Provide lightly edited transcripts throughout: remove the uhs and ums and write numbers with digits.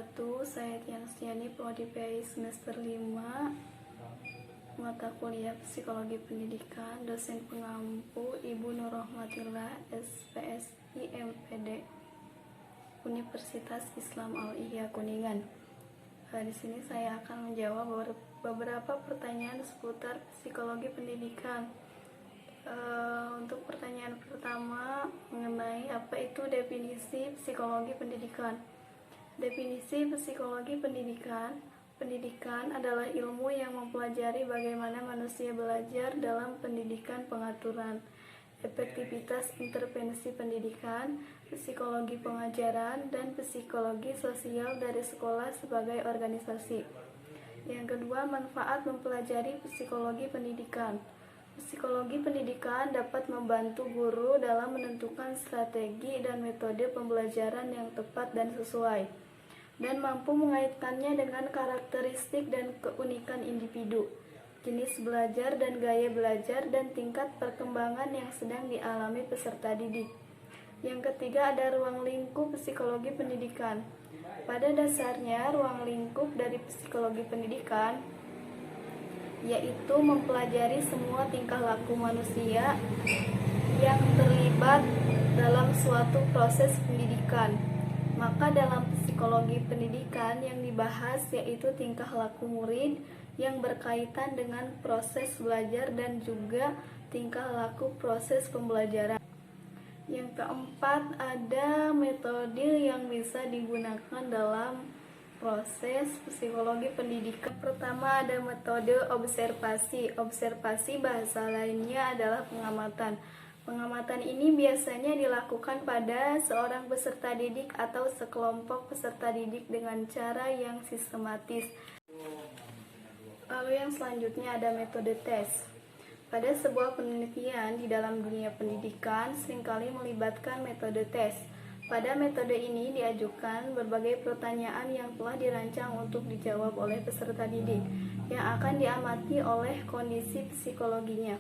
wabarakatuh. Saya Tianstiani, prodi PI semester 5, mata kuliah Psikologi Pendidikan, dosen pengampu Ibu Nur Rahmatillah, SPSI MPD, Universitas Islam Al-Ihya Kuningan. Di sini saya akan menjawab beberapa pertanyaan seputar psikologi pendidikan. Untuk pertanyaan pertama mengenai apa itu definisi psikologi pendidikan. Definisi psikologi pendidikan. Pendidikan adalah ilmu yang mempelajari bagaimana manusia belajar dalam pendidikan, pengaturan, efektivitas intervensi pendidikan, psikologi pengajaran, dan psikologi sosial dari sekolah sebagai organisasi. Yang kedua, manfaat mempelajari psikologi pendidikan. Psikologi pendidikan dapat membantu guru dalam menentukan strategi dan metode pembelajaran yang tepat dan sesuai, dan mampu mengaitkannya dengan karakteristik dan keunikan individu, jenis belajar dan gaya belajar, dan tingkat perkembangan yang sedang dialami peserta didik. Yang ketiga, ada ruang lingkup psikologi pendidikan. Pada dasarnya, ruang lingkup dari psikologi pendidikan yaitu mempelajari semua tingkah laku manusia yang terlibat dalam suatu proses pendidikan. Maka dalam psikologi pendidikan yang dibahas yaitu tingkah laku murid yang berkaitan dengan proses belajar dan juga tingkah laku proses pembelajaran. Yang keempat, ada metode yang bisa digunakan dalam proses psikologi pendidikan. Pertama, ada metode observasi. Observasi bahasa lainnya adalah pengamatan. Pengamatan ini biasanya dilakukan pada seorang peserta didik atau sekelompok peserta didik dengan cara yang sistematis. Lalu yang selanjutnya ada metode tes. Pada sebuah penelitian di dalam dunia pendidikan seringkali melibatkan metode tes. Pada metode ini diajukan berbagai pertanyaan yang telah dirancang untuk dijawab oleh peserta didik yang akan diamati oleh kondisi psikologinya.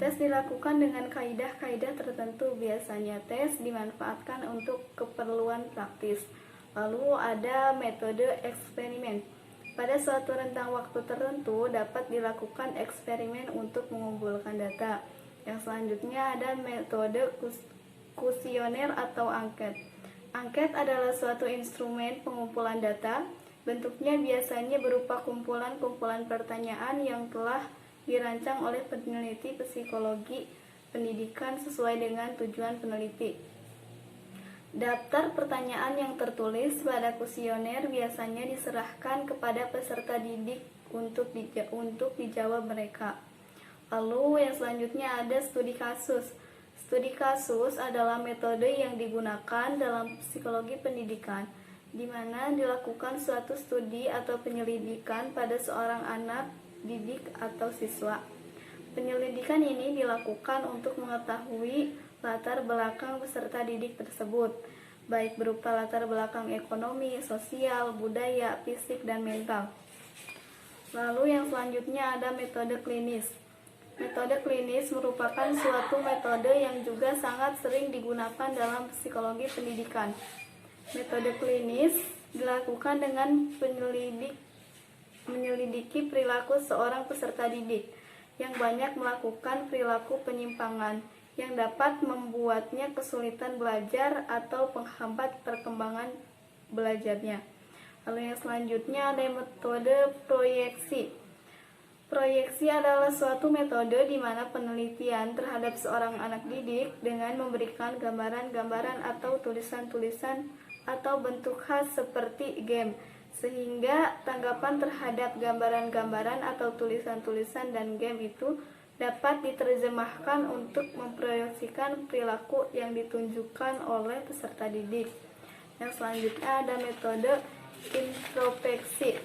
Tes dilakukan dengan kaidah-kaidah tertentu. Biasanya tes dimanfaatkan untuk keperluan praktis. Lalu ada metode eksperimen. Pada suatu rentang waktu tertentu dapat dilakukan eksperimen untuk mengumpulkan data. Yang selanjutnya ada metode kuesioner atau angket. Angket adalah suatu instrumen pengumpulan data. Bentuknya biasanya berupa kumpulan-kumpulan pertanyaan yang telah dirancang oleh peneliti psikologi pendidikan sesuai dengan tujuan peneliti. Daftar pertanyaan yang tertulis pada kuesioner biasanya diserahkan kepada peserta didik untuk dijawab mereka. Lalu yang selanjutnya ada studi kasus. Studi kasus adalah metode yang digunakan dalam psikologi pendidikan, di mana dilakukan suatu studi atau penyelidikan pada seorang anak didik atau siswa. Penyelidikan ini dilakukan untuk mengetahui latar belakang peserta didik tersebut, baik berupa latar belakang ekonomi, sosial, budaya, fisik, dan mental. Lalu yang selanjutnya ada metode klinis. Metode klinis merupakan suatu metode yang juga sangat sering digunakan dalam psikologi pendidikan. Metode klinis dilakukan dengan menyelidiki perilaku seorang peserta didik yang banyak melakukan perilaku penyimpangan yang dapat membuatnya kesulitan belajar atau menghambat perkembangan belajarnya. Lalu yang selanjutnya ada metode proyeksi. Proyeksi adalah suatu metode di mana penelitian terhadap seorang anak didik dengan memberikan gambaran-gambaran atau tulisan-tulisan atau bentuk khas seperti game, sehingga tanggapan terhadap gambaran-gambaran atau tulisan-tulisan dan game itu dapat diterjemahkan untuk memproyeksikan perilaku yang ditunjukkan oleh peserta didik. Yang selanjutnya ada metode introspeksi.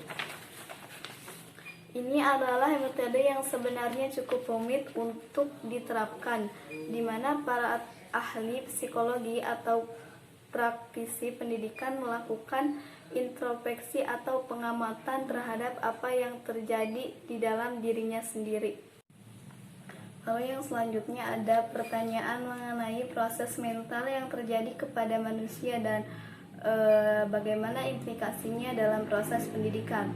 Ini adalah metode yang sebenarnya cukup rumit untuk diterapkan, di mana para ahli psikologi atau praktisi pendidikan melakukan introspeksi atau pengamatan terhadap apa yang terjadi di dalam dirinya sendiri. Lalu yang selanjutnya ada pertanyaan mengenai proses mental yang terjadi kepada manusia dan bagaimana implikasinya dalam proses pendidikan.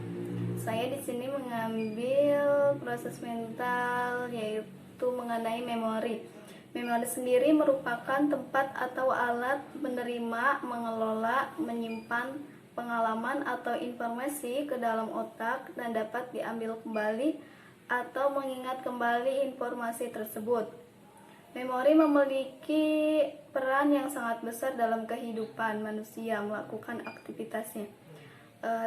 Saya di sini mengambil proses mental, yaitu mengenai memori. Memori sendiri merupakan tempat atau alat menerima, mengelola, menyimpan pengalaman atau informasi ke dalam otak dan dapat diambil kembali atau mengingat kembali informasi tersebut. Memori memiliki peran yang sangat besar dalam kehidupan manusia melakukan aktivitasnya.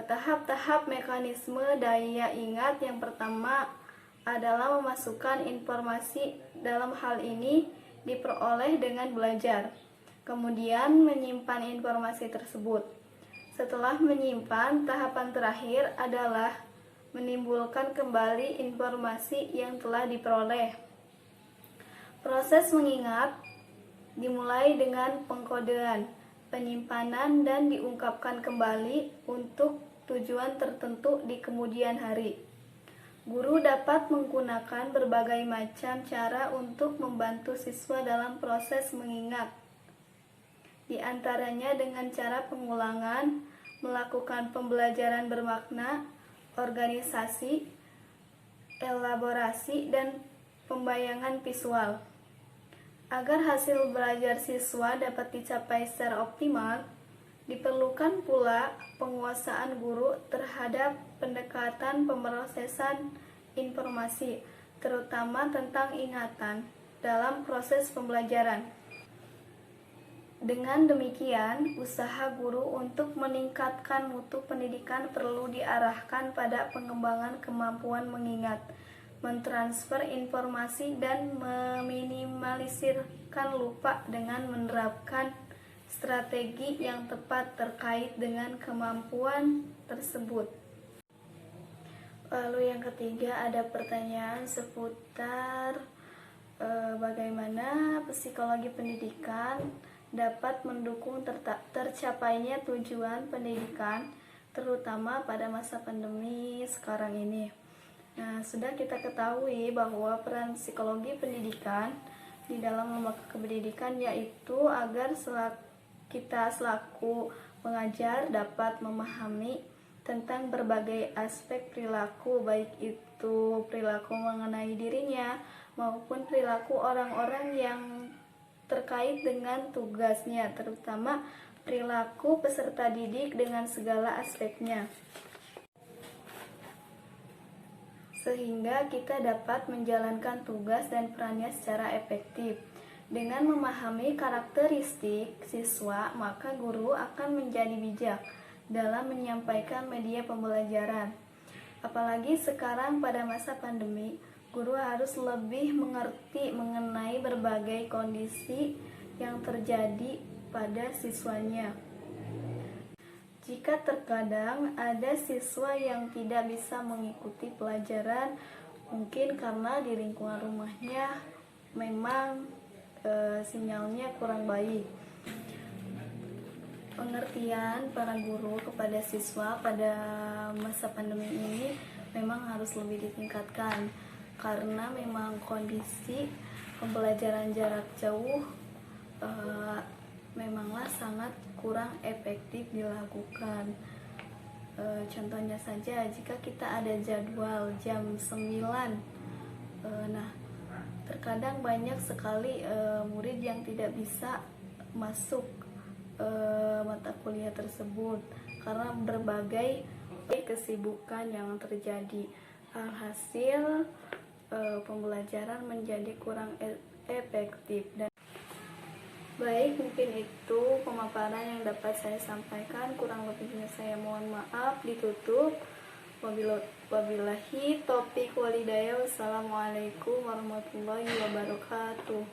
Tahap-tahap mekanisme daya ingat yang pertama adalah memasukkan informasi. Dalam hal ini diperoleh dengan belajar, kemudian menyimpan informasi tersebut. Setelah menyimpan, tahapan terakhir adalah menimbulkan kembali informasi yang telah diperoleh. Proses mengingat dimulai dengan pengkodean, penyimpanan, dan diungkapkan kembali untuk tujuan tertentu di kemudian hari. Guru dapat menggunakan berbagai macam cara untuk membantu siswa dalam proses mengingat. Di antaranya dengan cara pengulangan, melakukan pembelajaran bermakna, organisasi, elaborasi, dan pembayangan visual. Agar hasil belajar siswa dapat dicapai secara optimal, diperlukan pula penguasaan guru terhadap pendekatan pemrosesan informasi, terutama tentang ingatan dalam proses pembelajaran. Dengan demikian, usaha guru untuk meningkatkan mutu pendidikan perlu diarahkan pada pengembangan kemampuan mengingat, mentransfer informasi, dan meminimalisirkan lupa dengan menerapkan strategi yang tepat terkait dengan kemampuan tersebut. Lalu yang ketiga ada pertanyaan seputar bagaimana psikologi pendidikan dapat mendukung tercapainya tujuan pendidikan, terutama pada masa pandemi sekarang ini. Nah, sudah kita ketahui bahwa peran psikologi pendidikan di dalam lembaga pendidikan yaitu agar kita selaku pengajar dapat memahami tentang berbagai aspek perilaku, baik itu perilaku mengenai dirinya maupun perilaku orang-orang yang terkait dengan tugasnya, terutama perilaku peserta didik dengan segala aspeknya, sehingga kita dapat menjalankan tugas dan perannya secara efektif. Dengan memahami karakteristik siswa, maka guru akan menjadi bijak dalam menyampaikan media pembelajaran. Apalagi sekarang pada masa pandemi, guru harus lebih mengerti mengenai berbagai kondisi yang terjadi pada siswanya. Jika terkadang ada siswa yang tidak bisa mengikuti pelajaran, mungkin karena di lingkungan rumahnya memang sinyalnya kurang baik. Pengertian para guru kepada siswa pada masa pandemi ini memang harus lebih ditingkatkan, karena memang kondisi pembelajaran jarak jauh memanglah sangat kurang efektif dilakukan. Contohnya saja, jika kita ada jadwal jam 9, nah terkadang banyak sekali murid yang tidak bisa masuk mata kuliah tersebut karena berbagai kesibukan yang terjadi. Alhasil pembelajaran menjadi kurang efektif. Dan baik, mungkin itu pemaparan yang dapat saya sampaikan. Kurang lebihnya saya mohon maaf. Ditutup. Wabillahi taufiq walhidayah. Wassalamualaikum warahmatullahi wabarakatuh.